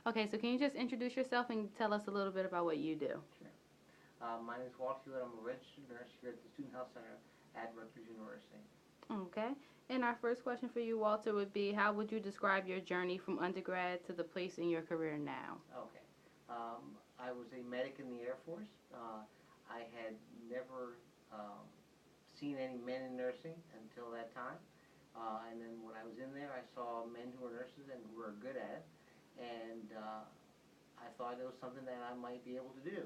Okay, so can you just introduce yourself and tell us a little bit about what you do? Sure. My name is Walter Hewitt. I'm a registered nurse here at the Student Health Center at Rutgers University. Okay. And our first question for you, Walter, would be how would you describe your journey from undergrad to the place in your career now? Okay. I was a medic in the Air Force. I had never seen any men in nursing until that time. And then when I was in there, I saw men who were nurses and who were good at it. And I thought it was something that I might be able to do.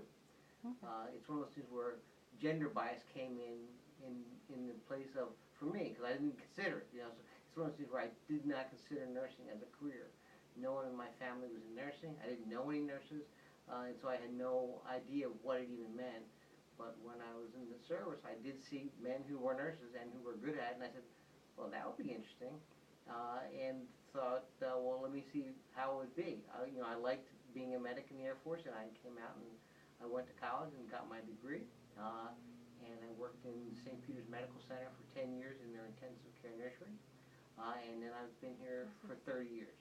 Okay. It's one of those things where gender bias came in the place of for me because I didn't consider it. So it's one of those things where I did not consider nursing as a career. No one in my family was in nursing. I didn't know any nurses, and so I had no idea what it even meant. But when I was in the service, I did see men who were nurses and who were good at it, and I said, well, that would be interesting, and thought, well, let me see how it would be. I liked being a medic in the Air Force, and I came out and I went to college and got my degree, and I worked in St. Peter's Medical Center for 10 years in their intensive care nursery, and then I've been here for 30 years,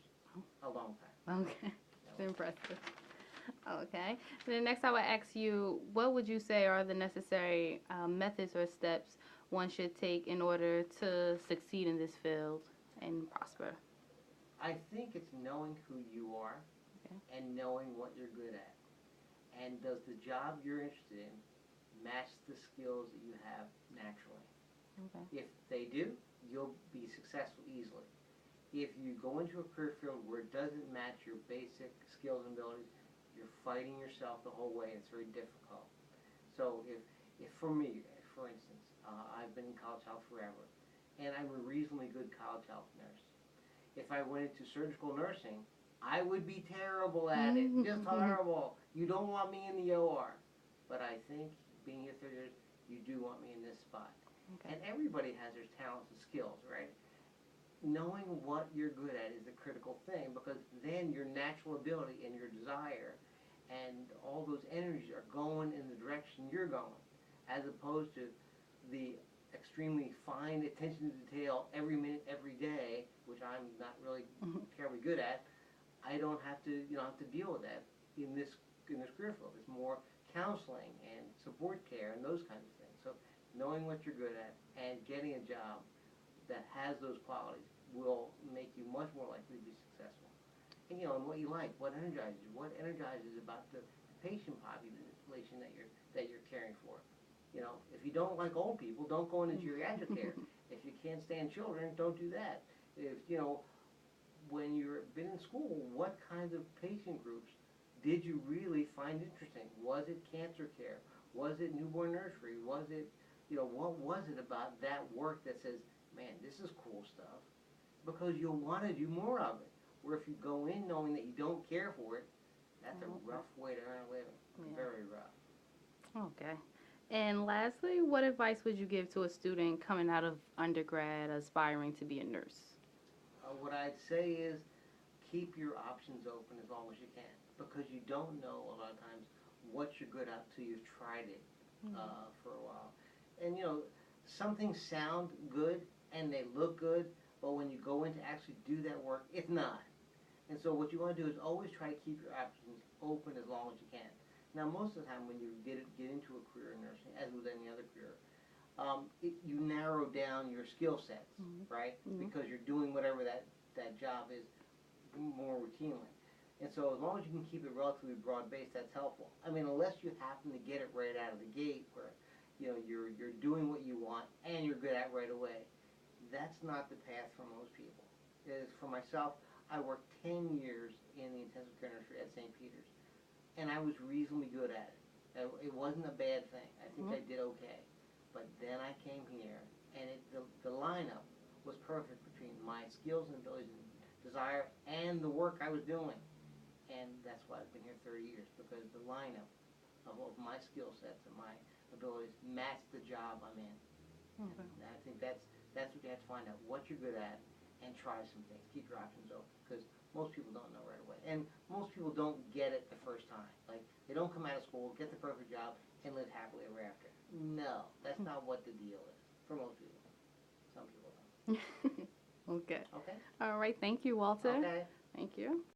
a long time. Okay. It's impressive. Okay. And then next I would ask you, what would you say are the necessary methods or steps one should take in order to succeed in this field and prosper? I think it's knowing who you are Okay. and knowing what you're good at. And does the job you're interested in match the skills that you have naturally? Okay. If they do, you'll be successful easily. If you go into a career field where it doesn't match your basic skills and abilities, you're fighting yourself the whole way. It's very difficult. So if for me, for instance, I've been in college health forever, and I'm a reasonably good college health nurse. If I went into surgical nursing, I would be terrible at it, just horrible. You don't want me in the OR. But I think being here 30 years, you do want me in this spot. Okay. And everybody has their talents and skills, right? Knowing what you're good at is the critical thing because then your natural ability and your desire and all those energies are going in the direction you're going as opposed to the extremely fine attention to detail every minute, every day, which I'm not really terribly good at. I don't have to, have to deal with that in this career field. It's more counseling and support care and those kinds of things. So knowing what you're good at and getting a job that has those qualities will make you much more likely to be successful. And what you like, what energizes about the patient population that you're caring for. If you don't like old people, don't go into geriatric care. If you can't stand children, don't do that. If when you've been in school, what kinds of patient groups did you really find interesting? Was it cancer care? Was it newborn nursery? Was it, what was it about that work that says, man, this is cool stuff? Because you'll want to do more of it. Where if you go in knowing that you don't care for it, that's a rough way to earn a living. Yeah. Very rough. Okay. And lastly, what advice would you give to a student coming out of undergrad aspiring to be a nurse? What I'd say is keep your options open as long as you can because you don't know a lot of times what you're good at till you've tried it for a while. And some things sound good and they look good, but when you go in to actually do that work, it's not. And so what you want to do is always try to keep your options open as long as you can. Now, most of the time when you get into a career in nursing, as with any other career, you narrow down your skill sets, right? Because you're doing whatever that job is more routinely. And so as long as you can keep it relatively broad-based, that's helpful. I mean, unless you happen to get it right out of the gate where, you're doing what you want and you're good at it right away, that's not the path for most people. As for myself, I worked 10 years in the intensive care nursery at St. Peter's, and I was reasonably good at it. It wasn't a bad thing. I think I did okay. But then I came here, and the lineup was perfect between my skills and abilities and desire and the work I was doing. And that's why I've been here 30 years, because the lineup of my skill sets and my abilities match the job I'm in. Okay. And I think that's what you have to find out, what you're good at, and try some things. Keep your options open, because most people don't know right away. And most people don't get it the first time. Like, they don't come out of school, get the perfect job, and live happily ever after. No, that's not what the deal is for most people. Some people don't. Okay. Okay? All right. Thank you, Walter. Okay. Thank you.